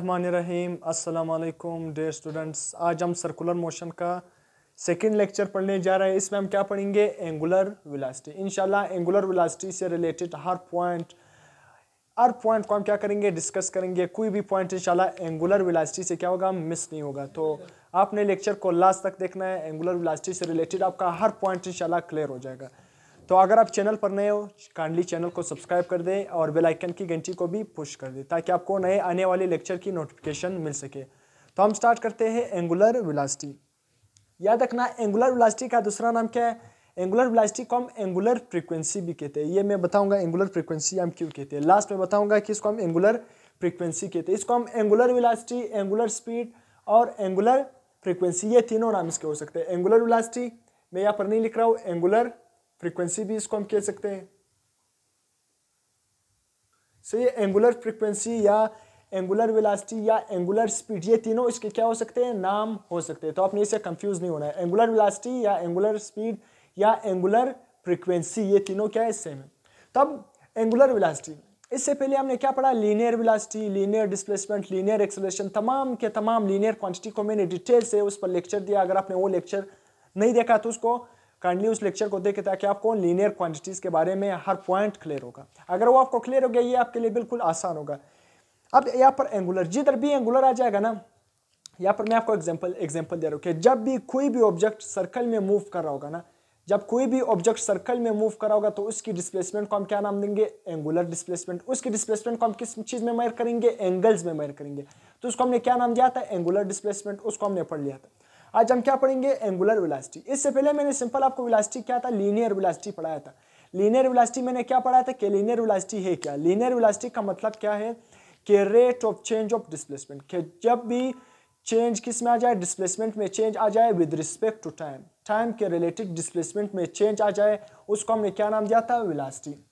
रहीम अस्सलाम वालेकुम dear students. आज हम सर्कुलर मोशन का सेकंड लेक्चर पढ़ने जा रहे हैं। इसमें हम क्या पढ़ेंगे? Angular velocity. इंशाल्लाह एंगुलर वेलोसिटी से रिलेटेड हर पॉइंट को हम क्या करेंगे? डिस्कस करेंगे। कोई भी पॉइंट इंशाल्लाह एंगुलर वेलोसिटी से क्या होगा? मिस नहीं होगा। तो आपने लेक्चर को लास्ट तक देखना है। एंगुलर वेलोसिटी से रिलेटेड आपका हर पॉइंट इंशाल्लाह क्लियर हो जाएगा। तो अगर आप चैनल पर नए हो, काइंडली चैनल को सब्सक्राइब कर दें और बेल आइकन की घंटी को भी पुश कर दें ताकि आपको नए आने वाले लेक्चर की नोटिफिकेशन मिल सके। तो हम स्टार्ट करते हैं एंगुलर वेलोसिटी। याद रखना, एंगुलर वेलोसिटी का दूसरा नाम क्या है? एंगुलर वेलोसिटी को हम एंगुलर फ्रीक्वेंसी भी कहते हैं। ये मैं बताऊंगा एंगुलर फ्रीक्वेंसी हम क्यों कहते हैं। लास्ट में बताऊंगा कि इसको हम एंगुलर फ्रीक्वेंसी कहते हैं। इसको हम एंगुलर वेलोसिटी, एंगुलर स्पीड और एंगुलर फ्रीक्वेंसी, ये तीनों नाम इसके हो सकते हैं। एंगुलर वेलोसिटी मैं यहाँ पर नहीं लिख रहा हूँ, एंगुलर फ्रीक्वेंसी भी इसको हम कह सकते हैं। सो ये एंगुलर फ्रीक्वेंसी या एंगुलर वेलोसिटी या एंगुलर स्पीड, ये तीनों इसके क्या हो सकते हैं? नाम हो सकते हैं। तो आपने इससे कंफ्यूज नहीं होना है। एंगुलर वेलोसिटी या एंगुलर स्पीड या एंगुलर फ्रीक्वेंसी, ये तीनों क्या है? सेम है। तब एंगुलर वेलोसिटी, इससे पहले हमने क्या पढ़ा? Linear velocity, linear displacement, linear acceleration, तमाम के तमाम लीनियर क्वांटिटी को मैंने डिटेल से उस पर लेक्चर दिया। अगर आपने वो लेक्चर नहीं देखा तो उसको काइंडली उस लेक्चर को देखें ताकि आपको लीनियर क्वांटिटीज के बारे में हर पॉइंट क्लियर होगा। अगर वो आपको क्लियर हो गया, ये आपके लिए बिल्कुल आसान होगा। अब यहाँ पर एंगुलर, जिधर भी एंगुलर आ जाएगा ना, यहाँ पर मैं आपको एग्जांपल दे रहा हूँ कि जब भी कोई भी ऑब्जेक्ट सर्कल में मूव कर रहा होगा ना, जब कोई भी ऑब्जेक्ट सर्कल में मूव कर रहा होगा तो उसकी डिस्प्लेसमेंट को हम क्या नाम देंगे? Angular displacement. उसकी डिस्प्लेसमेंट को हम किस चीज में मेजर करेंगे? एंगल्स में मेजर करेंगे। तो उसको हमने क्या नाम दिया था? Angular displacement. उसको हमने पढ़ लिया था। आज हम क्या पढ़ेंगे? Angular velocity. इससे पहले मैंने सिंपल आपको वेलोसिटी क्या था? लीनियर वेलोसिटी पढ़ाया था। लीनियर वेलोसिटी मैंने क्या पढ़ाया था कि लीनियर वेलोसिटी है क्या? लीनियर वेलोसिटी का मतलब क्या है कि rate of change of displacement, कि जब भी चेंज किस में आ जाए? डिस्प्लेसमेंट में चेंज आ जाए with respect to time, time के रिलेटेड डिस्प्लेसमेंट में चेंज आ जाए, उसको हमने क्या नाम दिया था? वेलोसिटी।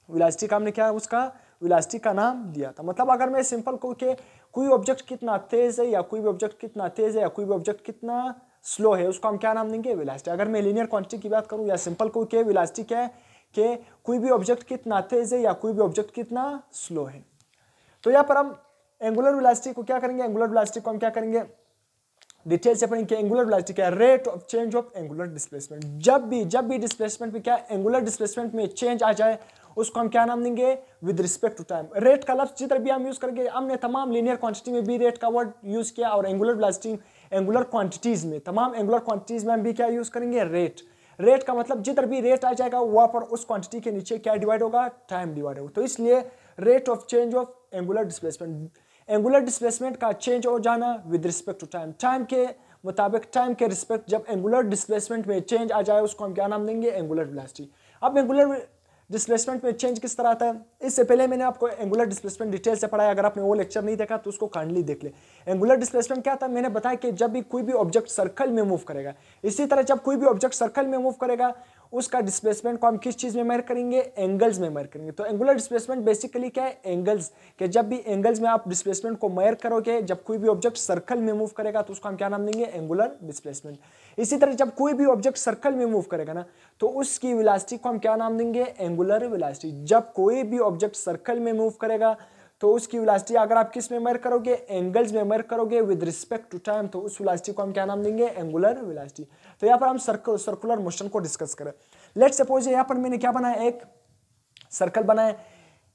वेलोसिटी का हमने क्या उसका वेलोसिटी का नाम दिया था। मतलब अगर मैं सिंपल कहूँ कि कोई ऑब्जेक्ट कितना तेज है या कोई भी ऑब्जेक्ट कितना तेज है या कोई भी ऑब्जेक्ट कितना स्लो है, उसको हम क्या नाम देंगे? वेलोसिटी। अगर मैं लीनियर क्वांटिटी की बात करूँ या सिंपल कहूँ कि वेलोसिटी क्या है कि कोई भी ऑब्जेक्ट कितना तेज है या कोई भी ऑब्जेक्ट कितना स्लो है। तो यहाँ पर हम एंगुलर वेलोसिटी को क्या करेंगे? एंगुलर वेलोसिटी को हम क्या करेंगे? डिटेल से पढ़ेंगे। एंगुलर वेलोसिटी क्या है? Rate of change of angular displacement. जब भी डिस्प्लेसमेंट में क्या एंगुलर डिस्प्लेसमेंट में चेंज आ जाए, उसको हम क्या नाम देंगे? With respect to time. Rate का लफ्ज जिधर भी हम यूज करेंगे, हमने तमाम लीनियर क्वांटिटी में भी रेट का वर्ड यूज किया और एंगुलर वेलोसिटी, एंगुलर क्वांटिटीज में, तमाम एंगुलर क्वांटिटीज में हम भी क्या यूज करेंगे? रेट। रेट का मतलब जिधर भी रेट आ जाएगा वहां पर उस क्वांटिटी के नीचे क्या डिवाइड होगा? टाइम डिवाइड होगा। तो इसलिए rate of change of angular displacement, angular displacement का चेंज हो जाना with respect to time, time के मुताबिक, टाइम के रिस्पेक्ट जब एंगुलर डिस्प्लेसमेंट में चेंज आ जाए उसको हम क्या नाम देंगे? Angular velocity. अब एंगुलर डिस्प्लेसमेंट में चेंज किस तरह आता है? इससे पहले मैंने आपको एंगुलर डिस्प्लेसमेंट डिटेल से पढ़ाया। अगर आपने वो लेक्चर नहीं देखा तो उसको काइंडली देख ले। एंगुलर डिस्प्लेसमेंट क्या था? मैंने बताया कि जब भी कोई भी ऑब्जेक्ट सर्कल में मूव करेगा, इसी तरह जब कोई भी ऑब्जेक्ट सर्कल में मूव करेगा उसका डिस्प्लेसमेंट को हम किस चीज में मेजर करेंगे? एंगल्स में मेजर करेंगे। तो एंगुलर डिस्प्लेसमेंट बेसिकली क्या है? एंगल्स। कि जब भी एंगल्स में आप डिस्प्लेसमेंट को मेजर करोगे, जब कोई भी ऑब्जेक्ट सर्कल में मूव करेगा तो उसको हम क्या नाम देंगे? Angular displacement. इसी तरह जब कोई भी ऑब्जेक्ट सर्कल में मूव करेगा ना, तो उसकी वेलोसिटी को हम क्या नाम देंगे? Angular velocity. जब कोई भी ऑब्जेक्ट सर्कल में मूव करेगा तो उसकी वेलोसिटी अगर आप किस में मेजर करोगे? एंगल्स में मेजर करोगे विद रिस्पेक्ट टू टाइम, तो उस वेलोसिटी को हम क्या नाम देंगे? Angular velocity. तो यहाँ पर हम सर्कुलर मोशन को डिस्कस करें। लेट्स सपोज यहाँ पर मैंने क्या बनाया? एक सर्कल बनाया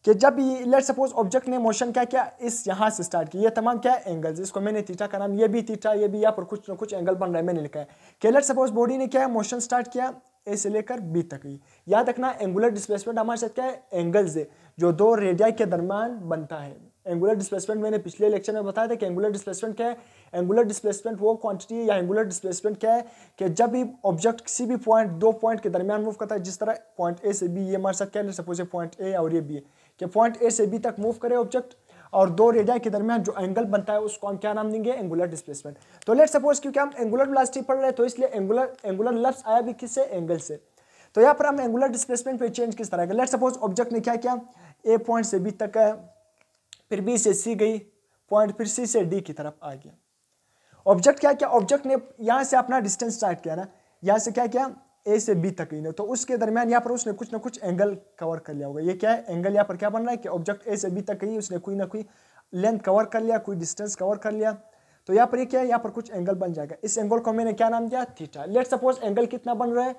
कि जब भी लेट्स सपोज ऑब्जेक्ट ने मोशन क्या किया? इस यहाँ से स्टार्ट किया। ये तमाम क्या है? एंगल्स। इसको मैंने थीटा का नाम, ये भी थीटा, ये भी यहाँ पर कुछ ना कुछ एंगल बन रहा है, मैंने लिखा है कि लेट्स सपोज बॉडी ने क्या है? मोशन स्टार्ट किया ए से लेकर बी तक ही। याद रखना एंगुलर डिस्प्लेसमेंट हमारे साथ क्या है? एंगल्स है जो दो रेडियाई के दरमियान बनता है। एंगुलर डिस्प्लेसमेंट मैंने पिछले लेक्चर में बताया था कि एंगुलर डिस्प्लेसमेंट क्या है? एंगुलर डिस्प्लेसमेंट वो क्वांटिटी है या एंगुलर डिस्प्लेसमेंट क्या है कि जब भी ऑब्जेक्ट किसी भी पॉइंट, दो पॉइंट के दरमियान मूव करता है, जिस तरह पॉइंट ए से बी, ये हमारे साथ क्या है? सपोज पॉइंट ए और ये बी है कि पॉइंट ए से बी तक मूव करे ऑब्जेक्ट और दो रेडियाई के दरमियान जो एंगल बनता है उसको हम क्या नाम देंगे? Angular displacement. तो लेट्स सपोज क्योंकि हम एंगुलर वेलोसिटी पढ़ रहे हैं तो इसलिए एंगुलर लफ्ज आया भी किससे? एंगल से। तो यहाँ पर हम एंगुलर डिस्प्लेसमेंट पे चेंज किस तरह का? लेट्स सपोज ऑब्जेक्ट ने क्या किया? ए पॉइंट से बी तक है, फिर बी से सी गई पॉइंट, फिर सी से डी की तरफ आ गया। ऑब्जेक्ट क्या किया? ऑब्जेक्ट ने यहाँ से अपना डिस्टेंस स्टार्ट किया ना, यहाँ से क्या किया? ए से बी तक ही ना, तो उसके दरमियान यहाँ पर उसने कुछ ना कुछ एंगल कवर कर लिया होगा। ये क्या है? एंगल यहाँ पर क्या बन रहा है कि ऑब्जेक्ट ए से बी तक ही उसने कोई ना कोई लेंथ कवर कर लिया, कोई डिस्टेंस कवर कर लिया, तो यहाँ पर ये क्या है, यहाँ पर कुछ एंगल बन जाएगा। इस एंगल को मैंने क्या नाम दिया, थीटा। लेट सपोज एंगल कितना बन रहा है,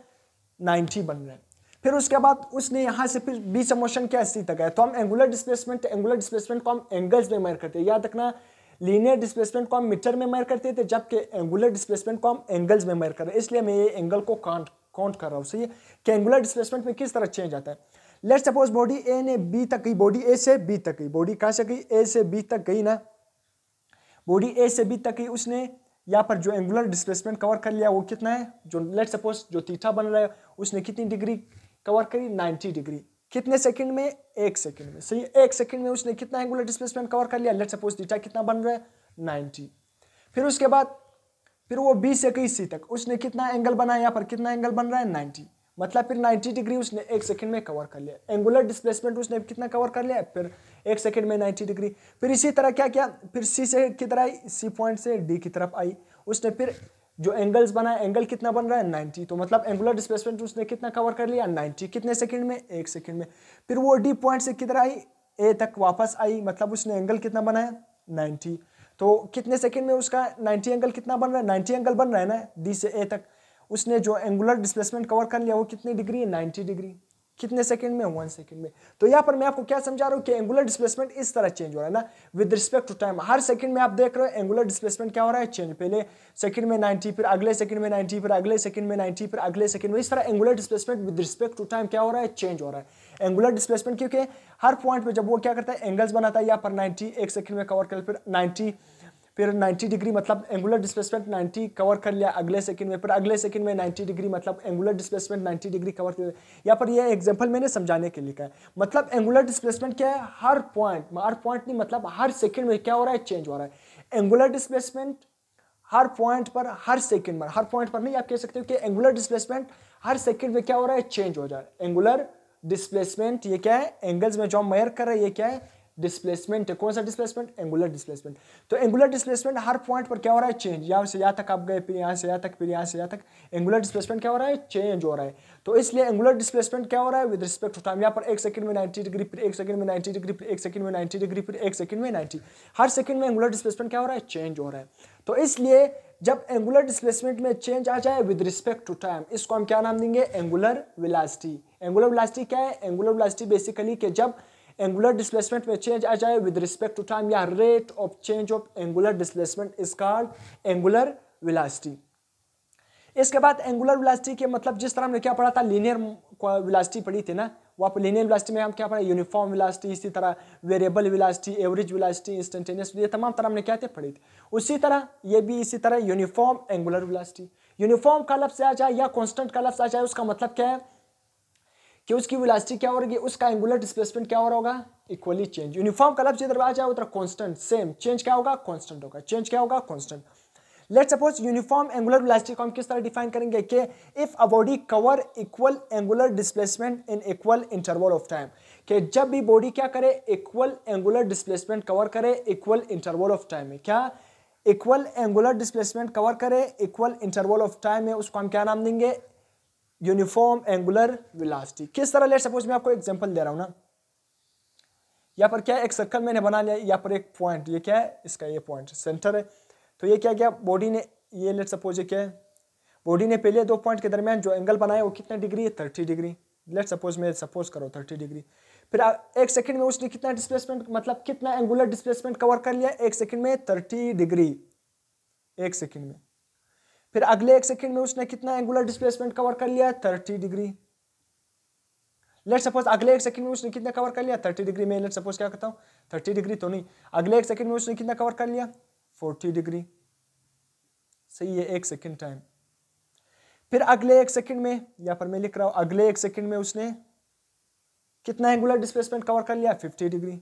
90 बन रहा है। फिर उसके बाद उसने यहाँ से फिर बी से मोशन क्या सी तक है, तो हम एंगुलर डिस्प्लेसमेंट को हम एंगल्स में मेजर करते हैं। याद रखना, लीनियर डिस्प्लेसमेंट को हम मीटर में मेजर करते थे, जबकि एंगुलर डिस्प्लेसमेंट को हम एंगल्स में मेजर कर रहे हैं। इसलिए मैं ये एंगल को काउंट कर रहा हूँ। सही है कि एंगुलर डिस्प्लेसमेंट में किस तरह चेंज आता है। लेट सपोज बॉडी ए ने बी तक गई, बॉडी ए से बी तक गई, बॉडी कहाँ से गई, ए से बी तक गई ना, बॉडी ए से बी तक गई। उसने यहाँ पर जो एंगुलर डिस्प्लेसमेंट कवर कर लिया वो कितना है, जो लेट सपोज जो थीटा बन रहा है उसने कितनी डिग्री कवर करी, 90 डिग्री। कितने सेकंड में, 1 सेकंड में। सही, 1 सेकंड में उसने कितना एंगुलर डिस्प्लेसमेंट कवर कर लिया। लेट सपोज थीटा कितना बन रहा है, 90। फिर उसके बाद फिर वो बी से कहीं सी तक उसने कितना एंगल बनाया, यहाँ पर कितना एंगल बन रहा है, 90। मतलब फिर 90 डिग्री उसने 1 सेकंड में कवर कर लिया। एंगुलर डिस्प्लेसमेंट उसने कितना कवर कर लिया, फिर 1 सेकंड में 90 डिग्री। फिर इसी तरह क्या किया, फिर सी से किधर आई, सी पॉइंट से डी की तरफ आई। उसने फिर जो एंगल्स बनाया, एंगल कितना बन रहा है, 90। तो मतलब एंगुलर डिस्प्लेसमेंट उसने कितना कवर कर लिया, 90। कितने सेकंड में, 1 सेकंड में। फिर वो डी पॉइंट से किधर आई, ए तक वापस आई। मतलब उसने एंगल कितना बनाया, 90। तो कितने सेकंड में उसका 90 एंगल कितना बन रहा है, 90 एंगल बन रहा है ना, डी से ए तक। उसने जो एंगुलर डिस्प्लेसमेंट कवर कर लिया वो कितनी डिग्री है, 90 डिग्री। कितने सेकंड में, 1 सेकंड में। तो यहाँ पर मैं आपको क्या समझा रहा हूँ कि एंगुलर डिस्प्लेसमेंट इस तरह चेंज हो रहा है ना, विद रिस्पेक्ट टू टाइम। हर सेकंड में आप देख रहे हो एंगुलर डिस्प्लेसमेंट क्या हो रहा है, चेंज। पहले सेकंड में 90, फिर अगले सेकंड में 90, फिर अगले सेकंड में 90, फिर अगले सेकंड में। इस तरह angular displacement with respect to time क्या हो रहा है, चेंज हो रहा है। एंगुलर डिस्प्लेसमेंट क्योंकि हर पॉइंट पे जब वो क्या करता है, एंगल्स बनाता है। यहाँ पर 90 1 सेकंड में कवर कर, फिर 90, फिर 90 डिग्री, मतलब एंगुलर डिस्प्लेसमेंट 90 कवर कर लिया अगले सेकंड में, फिर अगले सेकंड में 90 डिग्री, मतलब एंगुलर डिस्प्लेसमेंट 90 डिग्री कवर कर। यहाँ पर ये एग्जांपल मैंने समझाने के लिए कहा है। मतलब एंगुलर डिस्प्लेसमेंट क्या है, हर पॉइंट नहीं, मतलब हर सेकंड में क्या हो रहा है, चेंज हो रहा है। एंगुलर डिस्प्लेसमेंट हर पॉइंट पर, हर सेकंड में, हर पॉइंट पर नहीं, आप कह सकते हो कि एंगुलर डिस्प्लेसमेंट हर सेकंड में क्या हो रहा है, चेंज हो जा रहा है। एंगुलर डिस्प्लेसमेंट ये क्या है, एंगल्स में जो हम मेजर कर रहे हैं ये क्या है, डिस्प्लेसमेंट है। कौन सा डिस्प्लेसमेंट, एंगुलर डिस्प्लेसमेंट। तो एंगुलर डिस्प्लेसमेंट हर पॉइंट पर क्या हो रहा है, चेंज। यहाँ से यहाँ तक आप गए, फिर यहाँ से यहाँ तक, फिर यहाँ से यहाँ तक, एंगुलर डिस्प्लेसमेंट क्या हो रहा है, चेंज हो रहा है। तो इसलिए एंगुलर डिस्प्लेसमेंट क्या हो रहा है, विद रिस्पेक्ट टू टाइम। यहाँ पर 1 सेकंड में 90 डिग्री, फिर 1 सेकंड में 90 डिग्री, फिर 1 सेकंड में 90 डिग्री, फिर 1 सेकंड में 90। हर सेकंड में एंगुलर डिस्प्लेसमेंट क्या हो रहा है, चेंज हो रहा है। तो इसलिए जब एंगुलर डिस्प्लेसमेंट में चेंज आ जाए विद रिस्पेक्ट टू टाइम, इसको हम क्या नाम देंगे, एंगुलर वेलोसिटी। एंगुलर वेलोसिटी क्या है, एंगुलर वेलोसिटी बेसिकली कि जब एंगुलर डिस्प्लेसमेंट में चेंज आ जाए विद रिस्पेक्ट टू टाइम, या rate of change of angular displacement is called angular velocity. इसके बाद एंगुलर वेलोसिटी के मतलब, जिस तरह हमने क्या पढ़ा था, लीनियर वेलोसिटी पढ़ी थी ना, वहाँ पर लीनियर वेलोसिटी में हम क्या पढ़ा, यूनिफॉर्म वेलोसिटी, इसी तरह variable velocity, average velocity, instantaneous, ये तमाम तरह हमने क्या थे पढ़ी थी। उसी तरह ये भी इसी तरह यूनिफॉर्म एंगुलर वेलोसिटी। यूनिफॉर्म का लफ्ज आ जाए या कांस्टेंट का लफ्ज आ जाए, उसका मतलब क्या है कि उसकी वेलोसिटी क्या हो रही है, उसका एंगुलर डिस्प्लेसमेंट क्या हो रहा होगा, इक्वली चेंज। यूनिफॉर्म का लफ्ज इधर आ जाए उधर कांस्टेंट, सेम। चेंज क्या होगा, कांस्टेंट होगा। चेंज क्या होगा, constant. Let's suppose uniform angular velocity को हम किस तरह डिफाइन करेंगे कि if a body cover equal angular displacement in equal interval of time, कि जब भी बॉडी क्या करे, इक्वल एंगुलर डिस्प्लेसमेंट कवर करे इक्वल इंटरवल ऑफ टाइम में। क्या, इक्वल एंगुलर डिस्प्लेसमेंट कवर करे इक्वल इंटरवल ऑफ टाइम में, उसको हम क्या नाम देंगे, यूनिफॉर्म एंगुलर वेलोसिटी। किस तरह, लेट सपोज मैं आपको एग्जांपल दे रहा हूं ना, यहाँ पर क्या है, एक सर्कल मैंने बना लिया, यहाँ पर एक पॉइंट, ये क्या है, इसका ये पॉइंट सेंटर है। तो ये क्या किया बॉडी ने, ये लेट सपोज ये क्या है, बॉडी ने पहले 2 पॉइंट के दरमियान जो एंगल बनाया वो कितना डिग्री है, 30 डिग्री। लेट सपोज मैं सपोज करो 30 डिग्री। फिर 1 सेकंड में उसने कितना डिस्प्लेसमेंट, मतलब कितना एंगुलर डिस्प्लेसमेंट कवर कर लिया, 1 सेकंड में 30 डिग्री, 1 सेकंड में। फिर अगले 1 सेकंड में उसने कितना एंगुलर डिस्प्लेसमेंट कवर कर लिया, 30 डिग्री। लेट सपोज अगले 1 सेकंड में उसने कितना कवर कर लिया, 30 डिग्री में। लेट सपोज क्या करता हूँ, 30 डिग्री तो नहीं, अगले 1 सेकंड में उसने कितना कवर कर लिया, 40 डिग्री। सही है, 1 सेकंड टाइम। फिर अगले 1 सेकंड में, यहाँ पर मैं लिख रहा हूँ, अगले 1 सेकंड में उसने कितना एंगुलर डिस्प्लेसमेंट कवर कर लिया, 50 डिग्री।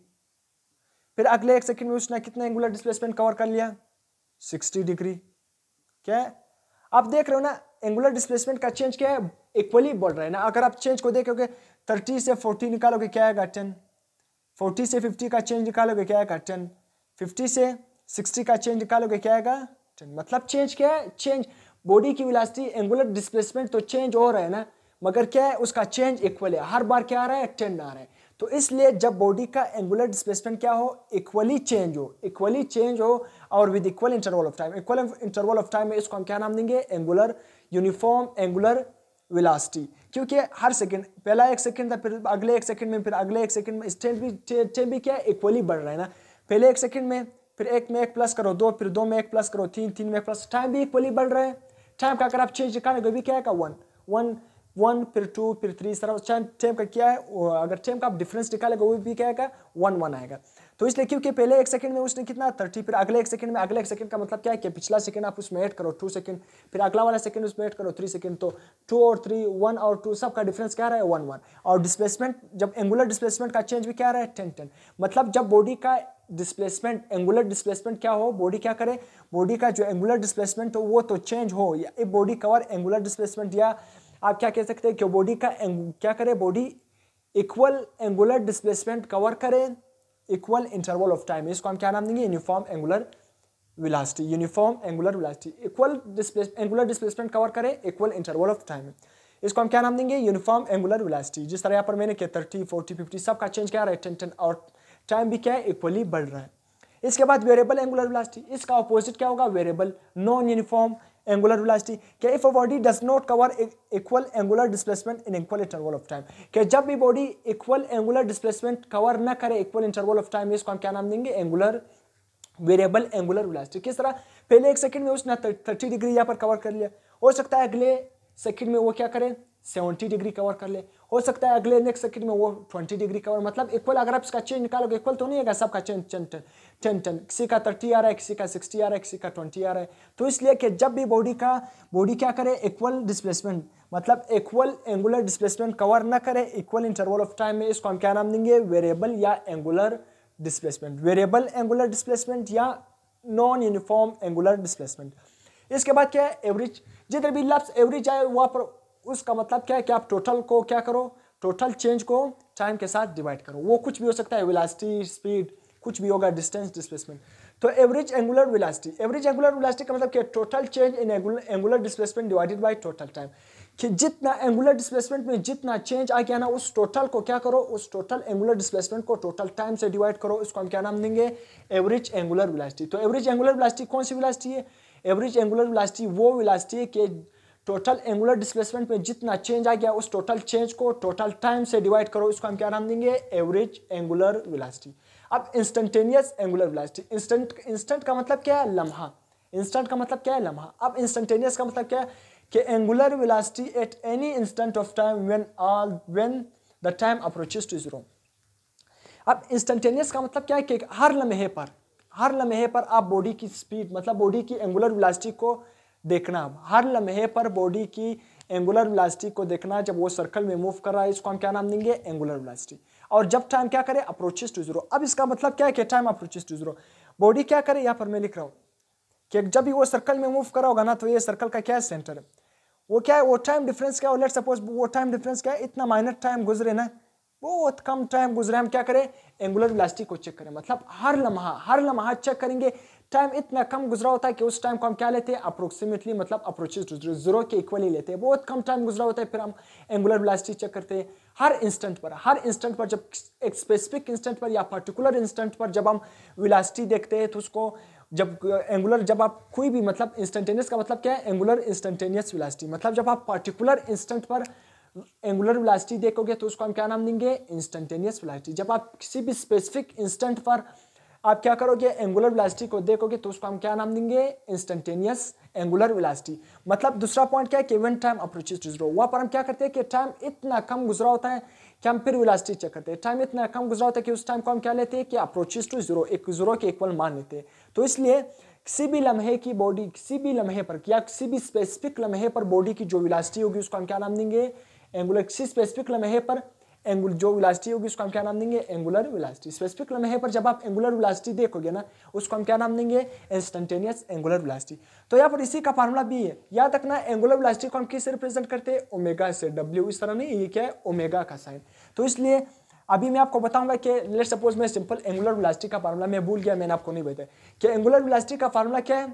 फिर अगले 1 सेकंड में उसने कितना एंगुलर डिस्प्लेसमेंट कवर कर लिया, 60 डिग्री। क्या है, आप देख रहे हो ना, एंगुलर डिस्प्लेसमेंट का चेंज क्या है, इक्वली बढ़ रहा है ना। अगर आप चेंज को देखोगे, 30 से 40 निकालोगे क्या आएगा, 10। 40 से 50 का चेंज निकालोगे क्या आएगा, 10। 50 से 60 का चेंज निकालोगे क्या आएगा, 10। मतलब चेंज क्या है, चेंज बॉडी की वेलोसिटी, एंगुलर डिस्प्लेसमेंट तो चेंज हो रहा है ना, मगर क्या है, उसका चेंज इक्वल है। हर बार क्या आ रहा है, 10 आ रहा है। तो इसलिए जब बॉडी का एंगुलर डिस्प्लेसमेंट क्या हो, इक्वली चेंज हो और with equal interval of time, equal interval of time में इसको हम क्या नाम देंगे, एंगुलर यूनिफॉर्म एंगुलर वेलोसिटी। क्योंकि हर सेकंड, पहला 1 सेकंड था, फिर अगले 1 सेकंड में, फिर अगले 1 सेकंड में टाइम भी क्या है, इक्वली बढ़ रहा है ना। पहले 1 सेकंड में, फिर 1 में 1 प्लस करो 2, फिर 2 में 1 प्लस करो 3, 3 में 1 प्लस, टाइम भी इक्वली बढ़ रहा है। टाइम का अगर आप चेंज निकालेंगे भी क्या है, 1 फिर 2 फिर 3, इस तरह टाइम का क्या है, अगर टाइम का आप डिफरेंस निकालेगा वो भी क्या आएगा, 1 आएगा। तो इसलिए क्योंकि पहले 1 सेकंड में उसने कितना 30, फिर अगले 1 सेकंड में, अगले 1 सेकंड का मतलब क्या है कि पिछला सेकंड आप उसमें ऐड करो 2 सेकंड, फिर अगला वाला सेकंड उसमें ऐड करो 3 सेकंड, तो 2 और 3, 1 और 2 सबका डिफरेंस क्या रहा है, 1 और डिस्प्लेसमेंट, जब एंगुलर डिस्प्लेसमेंट का चेंज भी क्या रहा है, 10 मतलब जब बॉडी का डिस्प्लेसमेंट, एंगुलर डिस्प्लेसमेंट क्या हो, बॉडी क्या करे, बॉडी का जो एंगुलर डिस्प्लेसमेंट हो वो तो चेंज हो, या if body cover angular displacement, या आप क्या कह सकते हैं कि बॉडी का क्या करे, body equal angular displacement cover करे इक्वल इंटरवल ऑफ टाइम, इसको हम क्या नाम देंगे, uniform angular velocity, uniform angular velocity, equal angular displacement cover करे इक्वल इंटरवल ऑफ टाइम, इसको हम क्या नाम देंगे, यूनिफॉर्म एंगुलर वेलोसिटी। जिस तरह यहाँ पर मैंने किया 30, 40, 50 सबका चेंज क्या रहा है, 10 और टाइम भी क्या है, इक्वली बढ़ रहा है। इसके बाद वेरिएबल एंगुलर वेलोसिटी, इसका ऑपोजिट क्या होगा, variable non uniform angular velocity. कि if a body does not cover equal angular displacement in equal interval of time, कि जब भी body equal angular displacement cover ना करे इक्वल इंटरवल ऑफ टाइम, इसको हम क्या नाम देंगे, एंगुलर वेरिएबल एंगुलर वेलोसिटी। किस तरह, पहले 1 सेकंड में उसने 30 डिग्री यहाँ पर कवर कर लिया, हो सकता है अगले सेकंड में वो क्या करे, 70 डिग्री कवर कर ले, हो सकता है अगले नेक्स्ट सेकंड में वो 20 डिग्री कवर, मतलब इक्वल, अगर आप इसका चेंज निकालोगे इक्वल तो नहीं है सबका चेंज 10, किसी का 30 आ रहा है, किसी का 60 आ रहा है, किसी का 20 आ रहा है। तो इसलिए कि जब भी बॉडी क्या करे, इक्वल डिस्प्लेसमेंट, मतलब इक्वल एंगुलर डिस्प्लेसमेंट कवर ना करे इक्वल इंटरवल ऑफ टाइम में, इसको हम क्या नाम देंगे, वेरिएबल या angular displacement, variable angular displacement या नॉन यूनिफॉर्म एंगुलर डिस्प्लेसमेंट। इसके बाद क्या है, एवरेज, जिधर भी लफ्ज एवरेज आए वहाँ पर उसका मतलब क्या है कि आप टोटल को क्या करो, टोटल चेंज को टाइम के साथ डिवाइड करो, वो कुछ भी हो सकता है, वेलोसिटी, स्पीड, कुछ भी होगा, डिस्टेंस, डिस्प्लेसमेंट। तो average angular velocity, average angular velocity का मतलब क्या, total change in angular displacement divided by total time, कि जितना एंगुलर डिस्प्लेसमेंट में जितना चेंज आ गया ना, उस टोटल को क्या करो, उस टोटल एंगुलर डिस्प्लेसमेंट को टोटल टाइम से डिवाइड करो, इसको हम क्या नाम देंगे, एवरेज एंगुलर वेलोसिटी। तो एवरेज एंगुलर वेलोसिटी कौन सी वेलोसिटी है, एवरेज एंगुलर वेलोसिटी वो वेलोसिटी है कि टोटल एंगुलर डिस्प्लेसमेंट में जितना चेंज आ गया उस टोटल चेंज को टोटल टाइम से डिवाइड करो, इसको हम क्या नाम देंगे, एवरेज एंगुलर वेलोसिटी। अब इंस्टेंटेनियस एंगुलर वेलोसिटी, इंस्टेंट का मतलब क्या है, लम्हा, इंस्टेंट का मतलब क्या है, लम्हा। अब इंस्टेंटेनियस का मतलब क्या है कि angular velocity at any instant of time when the time approaches to zero. अब इंस्टेंटेनियस का मतलब क्या है कि हर लम्हे पर आप बॉडी की स्पीड, मतलब बॉडी की एंगुलर वेलोसिटी को देखना, हर लम्हे पर बॉडी की एंगुलर वेलोसिटी को देखना, जब वो सर्कल में मूव कर रहा है, इसको हम क्या नाम देंगे, एंगुलर वेलोसिटी। और जब टाइम क्या करे, अप्रोचेस टू जीरो। अब इसका मतलब क्या है कि time approaches to zero, body क्या करे, यहाँ पर मैं लिख रहा हूँ कि जब भी वो सर्कल में मूव कर रहा होगा ना, तो ये सर्कल का क्या है, सेंटर है, वो क्या है, वो टाइम डिफरेंस क्या है, लेट्स सपोज वो टाइम डिफरेंस क्या है, इतना माइनर टाइम गुजरे ना, बहुत कम टाइम गुजरे, हम क्या करें, एंगुलर वेलोसिटी को चेक करें, मतलब हर लम्हा चेक करेंगे, टाइम इतना कम गुजरा होता है कि उस टाइम को हम क्या लेते हैं, अप्रोक्सीमेटली, मतलब अप्रोचेस टू जीरो के इक्वली लेते हैं, बहुत कम टाइम गुजरा होता है, फिर हम एंगुलर वेलोसिटी चेक करते हैं। हर इंस्टेंट पर जब एक स्पेसिफिक इंस्टेंट पर या पर्टिकुलर इंस्टेंट पर जब हम वेलोसिटी देखते हैं, तो उसको जब एंगुलर, जब आप कोई भी, मतलब इंस्टेंटेनियस का मतलब क्या है, एंगुलर इंस्टेंटेनियस वेलोसिटी, मतलब जब आप पर्टिकुलर इंस्टेंट पर एंगुलर वेलोसिटी देखोगे तो उसको हम क्या नाम देंगे, इंस्टेंटेनियस वेलोसिटी। जब आप किसी भी स्पेसिफिक इंस्टेंट पर आप क्या करोगे, एंगुलर वेलोसिटी को देखोगे तो उसको हम क्या नाम देंगे, इंस्टेंटेनियस एंगुलर वेलोसिटी। मतलब दूसरा पॉइंट क्या है कि when time approaches to zero, वहां पर हम क्या करते हैं कि टाइम इतना कम गुजरा होता है कि हम फिर वेलोसिटी चेक करते हैं, टाइम इतना कम गुजरा होता है कि उस टाइम को हम क्या लेते हैं कि अप्रोचेस टू जीरो, एक जीरो के इक्वल मान लेते हैं। तो इसलिए किसी भी लम्हे की बॉडी, किसी भी लम्हे पर या किसी भी स्पेसिफिक लम्हे पर बॉडी की जो वेलोसिटी होगी उसको हम क्या नाम देंगे, एंगुलर। किसी स्पेसिफिक लम्हे पर जो वेलोसिटी होगी उसको हम क्या नाम देंगे, एंगुलर वेलोसिटी। स्पेसिफिक लम्हे पर जब आप एंगुलर वेलोसिटी देखोगे ना, उसको हम क्या नाम देंगे, इंस्टेंटेनियस एंगुलर वेलोसिटी। तो यहाँ पर इसी का फार्मूला भी है, याद रखना, एंगुलर वेलोसिटी को हम किससे रिप्रेजेंट करते हैं, ओमेगा से, डब्ल्यू इस तरह नहीं, ये क्या है, ओमेगा का साइन। तो इसलिए अभी मैं आपको बताऊंगा कि लेट्स सपोज मैं सिंपल एंगुलर वेलोसिटी का फार्मूला मैं भूल गया, मैंने आपको नहीं बताया कि एंगुलर वेलोसिटी का फार्मूला क्या है,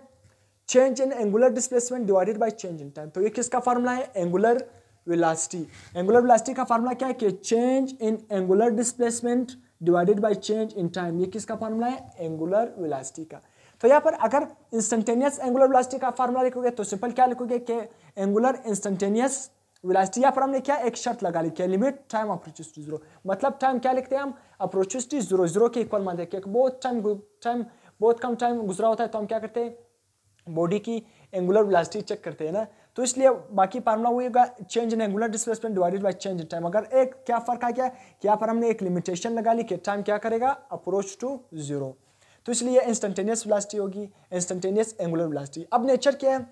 change in angular displacement divided by change in time. तो ये किसका फार्मूला है, एंगुलर वेलोसिटी। एंगुलर वेलोसिटी का फार्मूला क्या है कि change in angular displacement divided by change in time. ये किसका फार्मूला है? एंगुलर वेलोसिटी का। तो यहाँ पर अगर इंस्टेंटेनियस एंगुलर वेलोसिटी का फार्मूला लिखोगे तो सिंपल क्या लिखोगे कि एंगुलर इंस्टेंटेनियस वेलोसिटी। यहाँ पर हमने क्या एक शर्त लगा ली है, limit time approaches to zero. मतलब टाइम क्या लिखते हैं हम? अप्रोचेस टू जीरो, जीरो के इक्वल मानते हैं कि बहुत कम टाइम गुजरा होता है तो हम क्या करते हैं? बॉडी की एंगुलर वेलोसिटी चेक करते हैं ना। तो इसलिए बाकी फार्मूला वही होगा, change in angular displacement divided by change in time. अगर एक क्या फर्क आ गया कि यहाँ पर हमने एक लिमिटेशन लगा ली कि टाइम क्या करेगा? Approach to zero. तो इसलिए इंस्टेंटेनियस वेलोसिटी होगी, इंस्टेंटेनियस एंगुलर वेलोसिटी। अब नेचर क्या है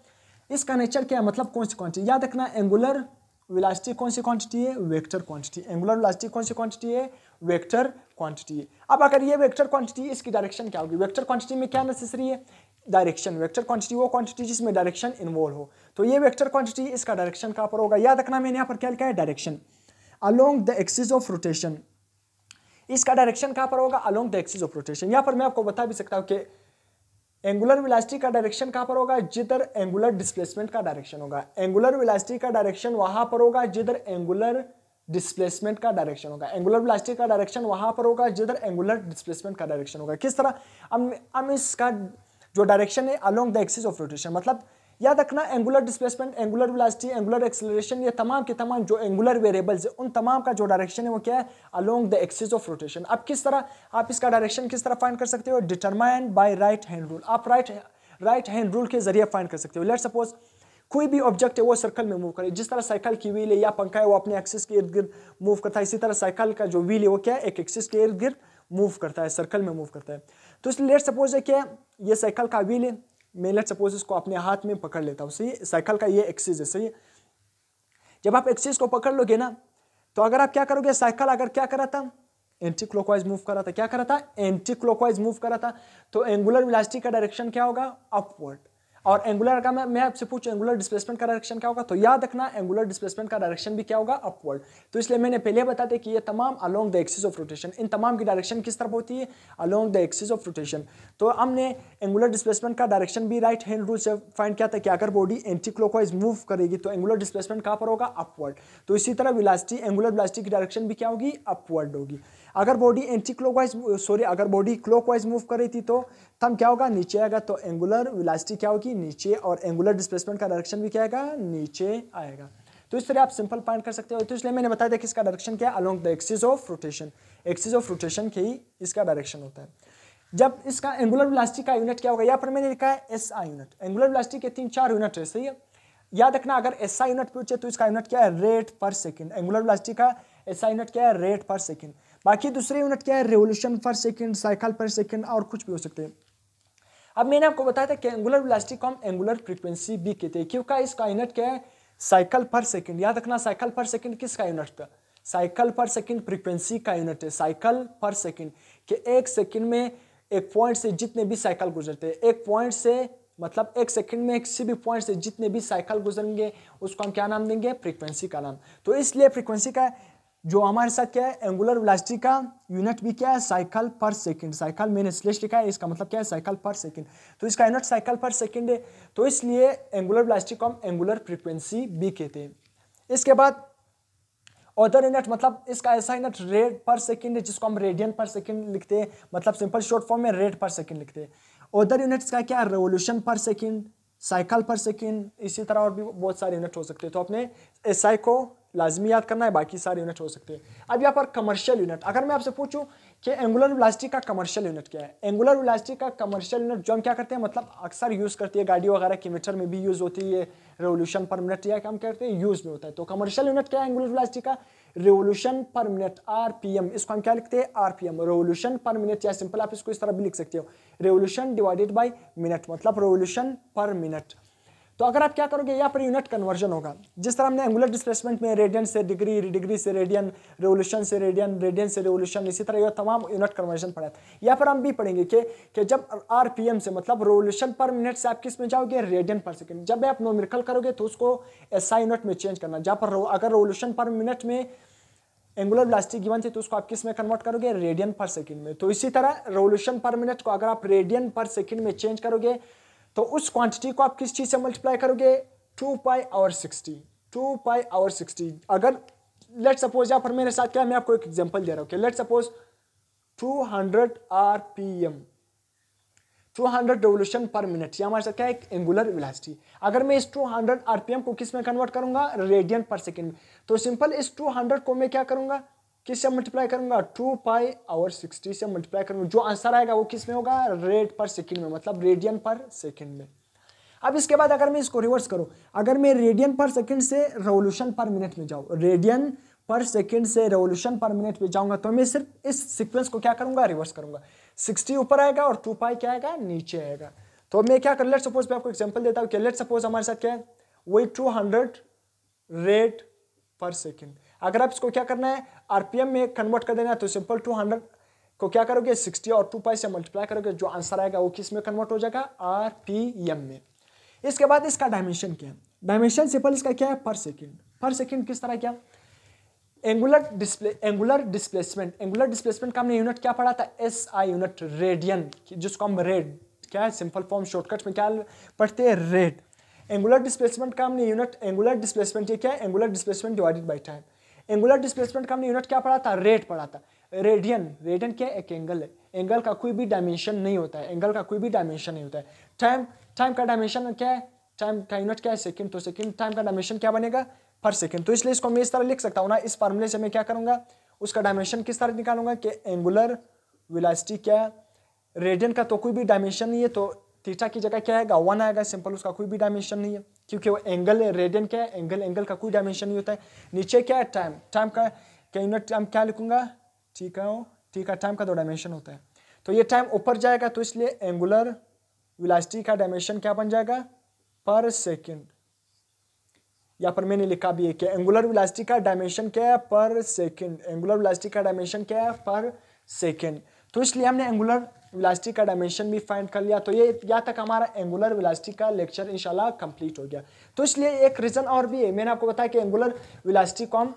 इसका? नेचर क्या है मतलब कौन सी क्वांटिटी? याद रखना, एंगुलर वेलोसिटी कौन सी क्वांटिटी है? Vector quantity. एंगुलर वेलोसिटी कौन सी क्वांटिटी है? वेक्टर क्वांटिटी है। अब अगर ये वेक्टर क्वांटिटी, इसकी डायरेक्शन क्या होगी? वेक्टर क्वांटिटी में क्या नेसेसरी है? डायरेक्शन। वेक्टर क्वांटिटी वो क्वांटिटी जिसमें डायरेक्शन इन्वॉल्व हो। तो ये वेक्टर क्वांटिटी, इसका डायरेक्शन कहाँ पर होगा? याद रखना मैंने यहाँ पर क्या लिखा है? Direction along the axis of rotation. इसका डायरेक्शन कहाँ पर होगा? Along the axis of rotation. यहाँ पर मैं आपको बता भी सकता हूँ कि एंगुलर वेलोसिटी का डायरेक्शन कहाँ पर होगा? जिधर एंगुलर डिस्प्लेसमेंट का डायरेक्शन होगा। एंगुलर वेलोसिटी का डायरेक्शन वहां पर होगा जिधर एंगुलर डिस्प्लेसमेंट का डायरेक्शन होगा। एंगुलर वेलोसिटी का डायरेक्शन वहां पर होगा जिधर एंगुलर डिस्प्लेसमेंट का डायरेक्शन होगा। किस तरह? हम इसका जो डायरेक्शन है along the axis of rotation, मतलब याद रखना angular displacement, angular velocity, angular acceleration, ये तमाम के तमाम जो एंगुलर वेरिएबल्स है उन तमाम का जो डायरेक्शन है वो क्या है? Along the axis of rotation. अब किस तरह आप इसका डायरेक्शन किस तरह फाइंड कर सकते हो? Determined by right hand rule. आप राइट हैंड रूल के जरिए फाइंड कर सकते हो। लेट्स सपोज कोई भी ऑब्जेक्ट है वो सर्कल में मूव करे, जिस तरह साइकिल की व्हील है या पंखा है वो अपने एक्सिस के इर्द गिर्द मूव करता है, इसी तरह साइकिल का जो व्हील है वो क्या है? एक एक्सिस के इर्द गिर्द मूव करता है, सर्कल में मूव करता है। तो इसलिए लेट्स सपोज है कि ये साइकिल का व्हील है, मैं लेट्स सपोज इसको अपने हाथ में पकड़ लेता हूँ, सही? साइकिल का ये एक्सिस है, सही है? जब आप एक्सिस को पकड़ लोगे ना तो अगर आप क्या करोगे? साइकिल अगर क्या कर रहा था? एंटी क्लॉकवाइज मूव कर रहा था। क्या कर रहा था? एंटी क्लॉकवाइज मूव कर रहा था। तो एंगुलर वेलोसिटी का डायरेक्शन क्या होगा? अपवर्ड। और एंगुलर का मैं आपसे पूछूं एंगुलर डिस्प्लेसमेंट का डायरेक्शन क्या होगा? तो याद रखना एंगुलर डिस्प्लेसमेंट का डायरेक्शन भी क्या होगा? अपवर्ड। तो इसलिए मैंने पहले बता दिया कि ये तमाम along the axis of rotation, इन तमाम की डायरेक्शन किस तरफ होती है? Along the axis of rotation. तो हमने एंगुलर डिस्प्लेसमेंट का डायरेक्शन भी राइट हैंड रूल से फाइंड किया था कि अगर बॉडी एंटी क्लॉकवाइज मूव करेगी तो एंगुलर डिस्प्लेसमेंट कहाँ पर होगा? अपवर्ड। तो इसी तरह वेलोसिटी, एंगुलर वेलोसिटी की डायरेक्शन भी क्या होगी? अपवर्ड होगी। अगर बॉडी अगर बॉडी क्लॉकवाइज मूव कर रही थी तो तब क्या होगा? नीचे आएगा। तो एंगुलर वेलोसिटी क्या होगी? नीचे। और एंगुलर डिस्प्लेसमेंट का डायरेक्शन भी क्या आएगा? नीचे आएगा। तो इस तरह आप सिंपल फाइंड कर सकते हो। तो इसलिए मैंने बताया था कि इसका डायरेक्शन क्या है? Along the axis of rotation. Axis of rotation के ही इसका डायरेक्शन होता है। जब इसका एंगुलर वेलोसिटी का यूनिट क्या होगा? यहाँ पर मैंने लिखा है एसआई यूनिट। एंगुलर वेलोसिटी के 3-4 यूनिट है, सही है? याद रखना अगर एसआई यूनिट पूछे तो इसका यूनिट क्या है? रेट पर सेकंड। एंगुलर वेलोसिटी का एसआई यूनिट क्या है? रेट पर सेकंड। बाकी दूसरे यूनिट क्या है? रेवोल्यूशन पर सेकंड, साइकिल पर सेकंड और कुछ भी हो सकते हैं। अब मैंने आपको बताया था कि एंगुलर वेलोसिटी को हम एंगुलर फ्रीक्वेंसी भी कहते हैं क्योंकि इसका यूनिट क्या है? साइकिल पर सेकंड। याद रखना साइकिल पर सेकंड किसका यूनिट था? साइकिल पर सेकंड फ्रीक्वेंसी का यूनिट है। साइकिल पर सेकंड कि एक सेकंड में एक पॉइंट से जितने भी साइकिल गुजरते हैं, एक पॉइंट से मतलब एक सेकंड में किसी भी पॉइंट से जितने भी साइकिल गुजरेंगे उसको हम क्या नाम देंगे? फ्रीक्वेंसी का नाम। तो इसलिए फ्रीक्वेंसी का जो हमारे साथ क्या है? एंगुलर वेलोसिटी का यूनिट भी क्या है? साइकिल पर सेकंड। साइकिल मैंने स्लैश लिखा है, इसका मतलब क्या है? साइकिल पर सेकंड। तो इसका यूनिट साइकिल पर सेकंड है। तो इसलिए एंगुलर वेलोसिटी को हम एंगुलर फ्रीक्वेंसी भी कहते हैं। इसके बाद अदर यूनिट मतलब इसका ऐसा यूनिट रेट पर सेकंड है जिसको हम रेडियन पर सेकंड लिखते हैं, मतलब सिंपल शॉर्ट फॉर्म में रेट पर सेकंड लिखते हैं। अदर यूनिट्स का क्या है? रेवोल्यूशन पर सेकंड, साइकिल पर सेकंड, इसी तरह और भी बहुत सारे यूनिट हो सकते हैं। तो अपने एसआई को लाजमी याद करना है, बाकी सारे यूनिट हो सकते हैं। अब यहाँ पर कमर्शियल यूनिट, अगर मैं आपसे पूछूं कि एंगुलर वेलोसिटी का कमर्शियल यूनिट क्या है? एंगुलर वेलोसिटी का कमर्शियल यूनिट जो हम क्या करते हैं मतलब अक्सर यूज करती है गाड़ी वगैरह की मीटर में भी यूज होती है, रेवोल्यूशन पर मिनट या हम कहते हैं यूज में होता है। तो कमर्शियल यूनिट क्या है एंगुलर वेलोसिटी का? रेवोल्यूशन पर मिनट, आरपीएम। इसको हम क्या लिखते हैं? आरपीएम, रेवोल्यूशन पर मिनट, या सिंपल आप इसको इस तरह भी लिख सकते हो, रेवोल्यूशन डिवाइडेड बाय मिनट, मतलब रेवोल्यूशन पर मिनट। तो अगर आप क्या करोगे यहाँ पर यूनिट कन्वर्जन होगा। जिस तरह हमने एंगुलर डिस्प्लेसमेंट में रेडियन से डिग्री, डिग्री से रेडियन, रेवोल्यूशन से रेडियन, रेडियन से रेवोल्यूशन, इसी तरह ये तमाम यूनिट कन्वर्जन पढ़ा है। यहाँ पर हम भी पढ़ेंगे कि जब आरपीएम से मतलब रेवोल्यूशन पर मिनट से आप किस में जाओगे? रेडियन पर सेकंड। जब आप न्यूमेरिकल करोगे तो उसको एसआई यूनिट में चेंज करना। जहाँ पर अगर रेवोल्यूशन पर मिनट में एंगुलर वेलोसिटी गिवन थी तो उसको आप किस में कन्वर्ट करोगे? रेडियन पर सेकंड में। तो इसी तरह रेवोल्यूशन पर मिनट को अगर आप रेडियन पर सेकंड में चेंज करोगे तो उस क्वांटिटी को आप किस चीज से मल्टीप्लाई करोगे? 2 पाई और 60। 2 पाई आवर 60। अगर लेट सपोज यहाँ पर मेरे साथ क्या है, मैं आपको एक एग्जांपल दे रहा हूँ कि लेट सपोज 200 आरपीएम, 200 रेवोल्यूशन पर मिनट, ये हमारे साथ क्या है, एक एंगुलर वेलोसिटी। अगर मैं इस 200 आरपीएम को किस में कन्वर्ट करूंगा, रेडियन पर सेकेंड में, तो सिंपल इस 200 को मैं क्या करूंगा, किससे मल्टीप्लाई करूंगा, 2 पाई आवर 60 से मल्टीप्लाई करूंगा। जो आंसर आएगा वो किस में होगा, रेड पर सेकेंड में, मतलब रेडियन पर सेकेंड में। अब इसके बाद अगर मैं इसको रिवर्स करूं, अगर मैं रेडियन पर सेकेंड से रेवोल्यूशन पर मिनट में जाऊं, रेडियन पर सेकेंड से रेवोल्यूशन पर मिनट में जाऊंगा, तो मैं सिर्फ इस सीक्वेंस को क्या करूंगा, रिवर्स करूंगा। 60 ऊपर आएगा और 2 पाई क्या आएगा, नीचे आएगा। तो मैं क्या कर, लेट सपोज मैं आपको एग्जांपल देता हूं कि लेट सपोज हमारे साथ क्या है, वही 200 रेड पर सेकेंड। अगर आप इसको क्या करना है, आरपीएम में कन्वर्ट कर देना है, तो सिंपल 200 को क्या करोगे, 60 और 2 पाई से मल्टीप्लाई करोगे, जो आंसर आएगा वो किस में कन्वर्ट हो जाएगा, आरपीएम में। इसके बाद इसका डायमेंशन क्या है, डायमेंशन सिंपल इसका क्या है, पर सेकेंड। पर सेकेंड किस तरह क्या, एंगुलर डिस्प्लेसमेंट। एंगुलर डिस्प्लेसमेंट का हमने यूनिट क्या पढ़ा था, एसआई यूनिट, रेडियन, जिसको हम रेड क्या है, सिंपल फॉर्म शॉर्टकट में क्या पढ़ते हैं, रेड। एंगुलर डिस्प्लेसमेंट का हमने यूनिट, एंगुलर डिस्प्लेसमेंट ये क्या है, angular displacement divided by time. Angular displacement का हमने यूनिट क्या पढ़ा था, रेट पढ़ा था। रेडियन, रेडियन क्या है, एक एंगल है, एंगल का कोई भी डायमेंशन नहीं होता है, एंगल का कोई भी डायमेंशन नहीं होता है। टाइम, टाइम का डायमेंशन क्या है, टाइम का यूनिट क्या है, सेकंड, तो सेकंड टाइम का डायमेंशन क्या बनेगा, पर सेकंड। तो इसलिए इसको मैं इस तरह लिख सकता हूँ ना, इस फार्मूले से मैं क्या करूंगा, उसका डायमेंशन किस तरह निकालूंगा कि एंगुलर वेलोसिटी क्या है, रेडियन का तो कोई भी डायमेंशन नहीं है, तो थीटा की जगह क्या आएगा, 1 आएगा, सिंपल, उसका कोई भी डायमेंशन नहीं है क्योंकि वो एंगल है। रेडियन क्या है, एंगल, एंगल का कोई डायमेंशन नहीं होता है। नीचे क्या है, टाइम, टाइम का यूनिट टाइम क्या लिखूंगा, ठीक है, ठीक है, टाइम का 2 डायमेंशन होता है, तो ये टाइम ऊपर जाएगा, तो इसलिए एंगुलर वेलोसिटी का डायमेंशन क्या बन जाएगा, पर सेकेंड। यहाँ पर मैंने लिखा भी है कि एंगुलर वेलोसिटी का डायमेंशन क्या है, पर सेकेंड। एंगुलर वेलोसिटी का डायमेंशन क्या है, पर सेकेंड। तो इसलिए हमने एंगुलर वेलोसिटी का डायमेंशन भी फाइंड कर लिया। तो ये यहाँ तक हमारा एंगुलर वेलोसिटी का लेक्चर इंशाल्लाह कंप्लीट हो गया। तो इसलिए एक रीजन और भी है, मैंने आपको बताया कि एंगुलर वेलोसिटी को हम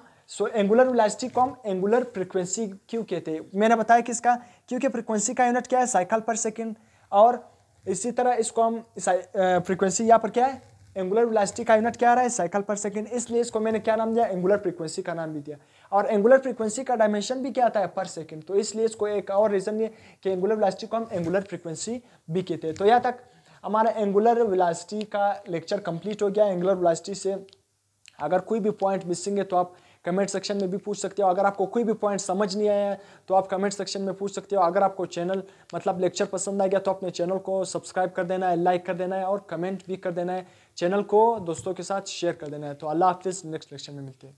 एंगुलर वेलोसिटी को हम एंगुलर फ्रीक्वेंसी क्यों कहते हैं, मैंने बताया किसका, क्योंकि फ्रीक्वेंसी का यूनिट क्या है, साइकिल पर सेकेंड। और इसी तरह इसको हम फ्रीक्वेंसी यहाँ पर क्या है, एंगुलर वेलोसिटी का यूनिट क्या आ रहा है, साइकिल पर सेकंड, इसलिए इसको मैंने क्या नाम दिया, एंगुलर फ्रीक्वेंसी का नाम भी दिया। और एंगुलर फ्रीक्वेंसी का डायमेंशन भी क्या आता है, पर सेकंड, तो इसलिए इसको एक और रीजन ये कि एंगुलर वेलोसिटी को हम एंगुलर फ्रीक्वेंसी भी कहते हैं। तो यहाँ तक हमारा एंगुलर वेलोसिटी का लेक्चर कंप्लीट हो गया। एंगुलर वेलोसिटी से अगर कोई भी पॉइंट मिसिंग है तो आप कमेंट सेक्शन में भी पूछ सकते हो। अगर आपको कोई भी पॉइंट समझ नहीं आया है तो आप कमेंट सेक्शन में पूछ सकते हो। अगर आपको चैनल मतलब लेक्चर पसंद आ गया तो अपने चैनल को सब्सक्राइब कर देना है, लाइक कर देना है और कमेंट भी कर देना है। चैनल को दोस्तों के साथ शेयर कर देना है। तो अल्लाह हाफिज़, नेक्स्ट लेक्चर में मिलते हैं।